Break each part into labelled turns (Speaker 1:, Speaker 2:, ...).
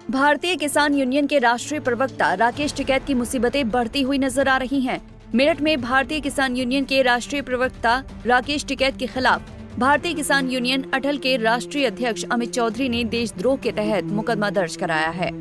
Speaker 1: भारतीय किसान यूनियन के राष्ट्रीय प्रवक्ता राकेश टिकैत की मुसीबतें बढ़ती हुई नजर आ रही हैं। मेरठ में भारतीय किसान यूनियन के राष्ट्रीय प्रवक्ता राकेश टिकैत के खिलाफ भारतीय किसान यूनियन अटल के राष्ट्रीय अध्यक्ष अमित चौधरी ने देशद्रोह के तहत मुकदमा दर्ज कराया है।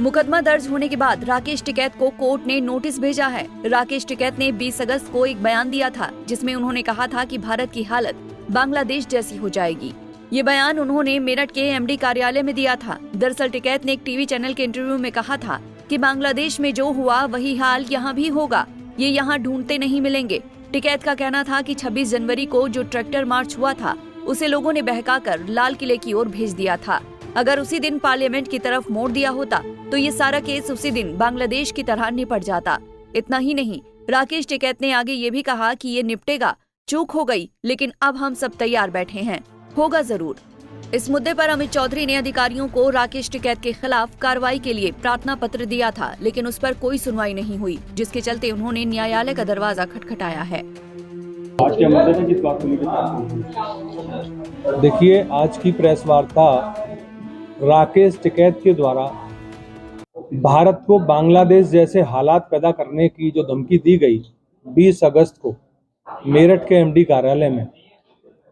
Speaker 1: मुकदमा दर्ज होने के बाद राकेश टिकैत को कोर्ट ने नोटिस भेजा है। राकेश टिकैत ने 20 अगस्त को एक बयान दिया था, जिसमें उन्होंने कहा था कि भारत की हालत बांग्लादेश जैसी हो जाएगी। ये बयान उन्होंने मेरठ के एमडी कार्यालय में दिया था। दरअसल टिकैत ने एक टीवी चैनल के इंटरव्यू में कहा था कि बांग्लादेश में जो हुआ वही हाल यहाँ भी होगा, ये यहाँ ढूंढते नहीं मिलेंगे। टिकैत का कहना था कि 26 जनवरी को जो ट्रैक्टर मार्च हुआ था उसे लोगों ने बहकाकर लाल किले की ओर भेज दिया था। अगर उसी दिन पार्लियामेंट की तरफ मोड़ दिया होता तो ये सारा केस उसी दिन बांग्लादेश की तरह निपट जाता। इतना ही नहीं, राकेश टिकैत ने आगे ये भी कहा कि ये निपटेगा, चूक हो गई, लेकिन अब हम सब तैयार बैठे हैं, होगा जरूर। इस मुद्दे पर अमित चौधरी ने अधिकारियों को राकेश टिकैत के खिलाफ कार्रवाई के लिए प्रार्थना पत्र दिया था, लेकिन उस पर कोई सुनवाई नहीं हुई, जिसके चलते उन्होंने न्यायालय का दरवाजा खटखटाया है।
Speaker 2: आज क्या मुद्दा था, किस बात को लेकर? देखिए, आज की प्रेस वार्ता राकेश टिकैत के द्वारा भारत को बांग्लादेश जैसे हालात पैदा करने की जो धमकी दी गई 20 अगस्त को मेरठ के एमडी कार्यालय में,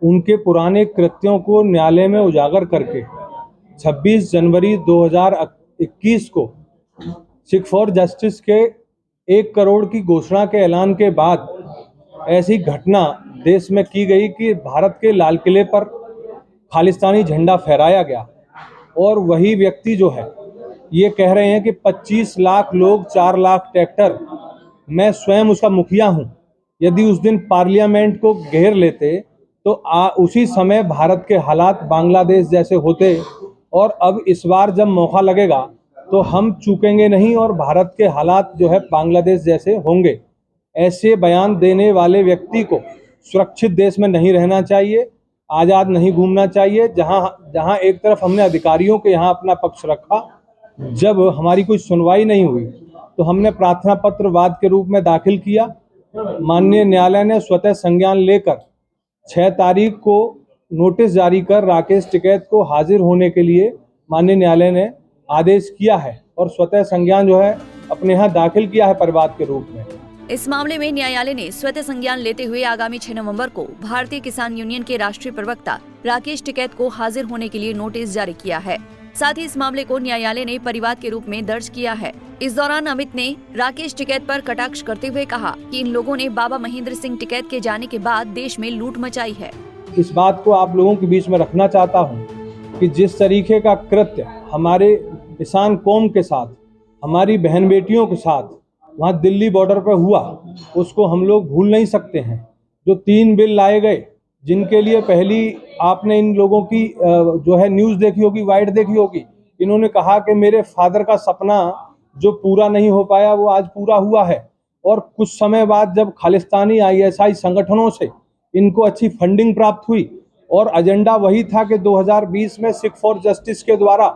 Speaker 2: उनके पुराने कृत्यों को न्यायालय में उजागर करके 26 जनवरी 2021 को सिख फॉर जस्टिस के 1 करोड़ की घोषणा के ऐलान के बाद ऐसी घटना देश में की गई कि भारत के लाल किले पर खालिस्तानी झंडा फहराया गया। और वही व्यक्ति जो है ये कह रहे हैं कि 25 लाख लोग, 4 लाख ट्रैक्टर, मैं स्वयं उसका मुखिया हूं, यदि उस दिन पार्लियामेंट को घेर लेते तो उसी समय भारत के हालात बांग्लादेश जैसे होते। और अब इस बार जब मौका लगेगा तो हम चूकेंगे नहीं और भारत के हालात जो है बांग्लादेश जैसे होंगे। ऐसे बयान देने वाले व्यक्ति को सुरक्षित देश में नहीं रहना चाहिए, आज़ाद नहीं घूमना चाहिए। जहां एक तरफ हमने अधिकारियों के यहाँ अपना पक्ष रखा, जब हमारी कोई सुनवाई नहीं हुई तो हमने प्रार्थना पत्र वाद के रूप में दाखिल किया। माननीय न्यायालय ने स्वतः संज्ञान लेकर 6 तारीख को नोटिस जारी कर राकेश टिकैत को हाजिर होने के लिए माननीय न्यायालय ने आदेश किया है और स्वतः संज्ञान जो है अपने यहाँ दाखिल किया है परिवाद के रूप में।
Speaker 1: इस मामले में न्यायालय ने स्वतः संज्ञान लेते हुए आगामी 6 नवंबर को भारतीय किसान यूनियन के राष्ट्रीय प्रवक्ता राकेश टिकैत को हाजिर होने के लिए नोटिस जारी किया है। साथ ही इस मामले को न्यायालय ने परिवाद के रूप में दर्ज किया है। इस दौरान अमित ने राकेश टिकैत पर कटाक्ष करते हुए कहा कि इन लोगों ने बाबा महेंद्र सिंह टिकैत के जाने के बाद देश में लूट मचाई है।
Speaker 2: इस बात को आप लोगों के बीच में रखना चाहता हूँ कि जिस तरीके का कृत्य हमारे किसान कौम के साथ, हमारी बहन बेटियों के साथ वहाँ दिल्ली बॉर्डर पर हुआ, उसको हम लोग भूल नहीं सकते हैं। जो 3 बिल लाए गए, जिनके लिए पहली आपने इन लोगों की जो है न्यूज़ देखी होगी, वाइड देखी होगी, इन्होंने कहा कि मेरे फादर का सपना जो पूरा नहीं हो पाया वो आज पूरा हुआ है। और कुछ समय बाद जब खालिस्तानी ISI संगठनों से इनको अच्छी फंडिंग प्राप्त हुई और एजेंडा वही था कि 2020 में सिख फॉर जस्टिस के द्वारा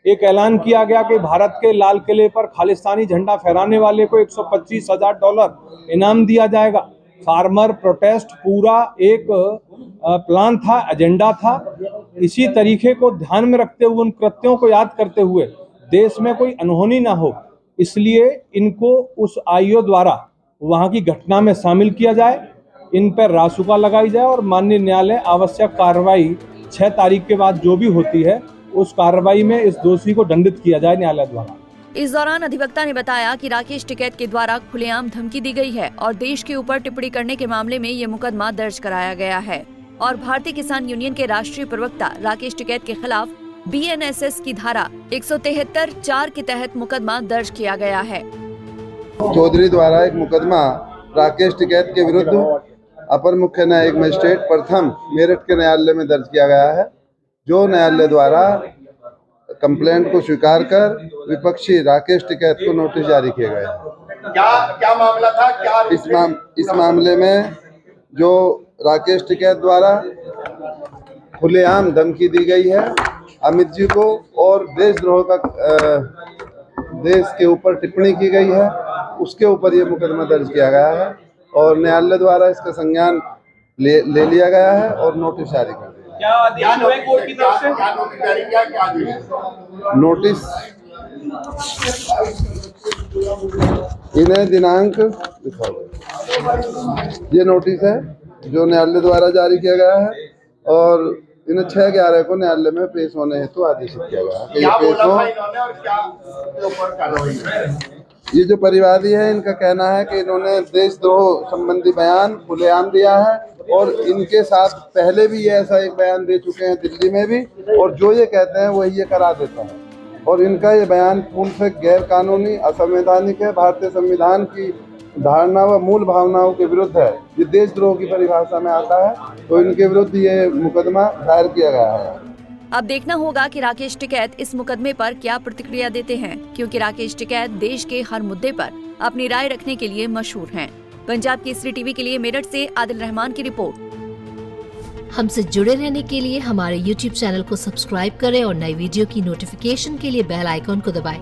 Speaker 2: एक ऐलान किया गया कि भारत के लाल किले पर खालिस्तानी झंडा फहराने वाले को $125,000 इनाम दिया जाएगा। फार्मर प्रोटेस्ट पूरा एक प्लान था, एजेंडा था। इसी तरीके को ध्यान में रखते हुए, उन कृत्यों को याद करते हुए देश में कोई अनहोनी ना हो, इसलिए इनको उस आईओ द्वारा वहाँ की घटना में शामिल किया जाए, इन पर रासुका लगाई जाए और माननीय न्यायालय आवश्यक कार्रवाई 6 तारीख के बाद जो भी होती है उस कार्रवाई में इस दोषी को दंडित किया जाए न्यायालय द्वारा।
Speaker 1: इस दौरान अधिवक्ता ने बताया कि राकेश टिकैत के द्वारा खुलेआम धमकी दी गई है और देश के ऊपर टिप्पणी करने के मामले में ये मुकदमा दर्ज कराया गया है और भारतीय किसान यूनियन के राष्ट्रीय प्रवक्ता राकेश टिकैत के खिलाफ BNSS की धारा 173(4) के तहत मुकदमा दर्ज किया गया है।
Speaker 3: चौधरी द्वारा एक मुकदमा राकेश टिकैत के विरुद्ध अपर मुख्य न्यायिक मजिस्ट्रेट प्रथम मेरठ के न्यायालय में दर्ज किया गया है, जो न्यायालय द्वारा कंप्लेंट को स्वीकार कर विपक्षी राकेश टिकैत को नोटिस जारी किए गए हैं।
Speaker 4: क्या मामला था? क्या
Speaker 3: इस मामले में जो राकेश टिकैत द्वारा खुलेआम धमकी दी गई है अमित जी को और देशद्रोह का देश के ऊपर टिप्पणी की गई है, उसके ऊपर ये मुकदमा दर्ज किया गया है और न्यायालय द्वारा इसका संज्ञान ले लिया गया है और नोटिस जारी कर दिया।
Speaker 4: क्या ध्यान हुए कोर्ट की तरफ से?
Speaker 3: नोटिस इन्हें दिनांक दिखाओ। ये नोटिस है जो न्यायालय द्वारा जारी किया गया है और इन्हें 6/11 को न्यायालय में पेश होने हेतु आदेशित किया गया है कि ये
Speaker 4: क्या
Speaker 3: पेश
Speaker 4: बोला
Speaker 3: हो।
Speaker 4: था इन्होंने और क्या इसके ऊपर कार्रवाई है?
Speaker 3: ये जो परिवादी है इनका कहना है कि इन्होंने देशद्रोह संबंधी बयान खुलेआम दिया है और इनके साथ पहले भी ये ऐसा एक बयान दे चुके हैं दिल्ली में भी, और जो ये कहते हैं वही ये करा देता है। और इनका ये बयान पूर्ण से गैर कानूनी, असंवैधानिक है, भारतीय संविधान की धारणा व मूल भावनाओं के विरुद्ध है। ये देशद्रोह की परिभाषा में आता है, तो इनके विरुद्ध ये मुकदमा दायर किया गया है।
Speaker 1: अब देखना होगा कि राकेश टिकैत इस मुकदमे पर क्या प्रतिक्रिया देते हैं, क्योंकि राकेश टिकैत देश के हर मुद्दे पर अपनी राय रखने के लिए मशहूर हैं। पंजाब केसरी टीवी के लिए मेरठ से आदिल रहमान की रिपोर्ट।
Speaker 5: हमसे जुड़े रहने के लिए हमारे YouTube चैनल को सब्सक्राइब करें और नई वीडियो की नोटिफिकेशन के लिए बेल आइकॉन को दबाएं।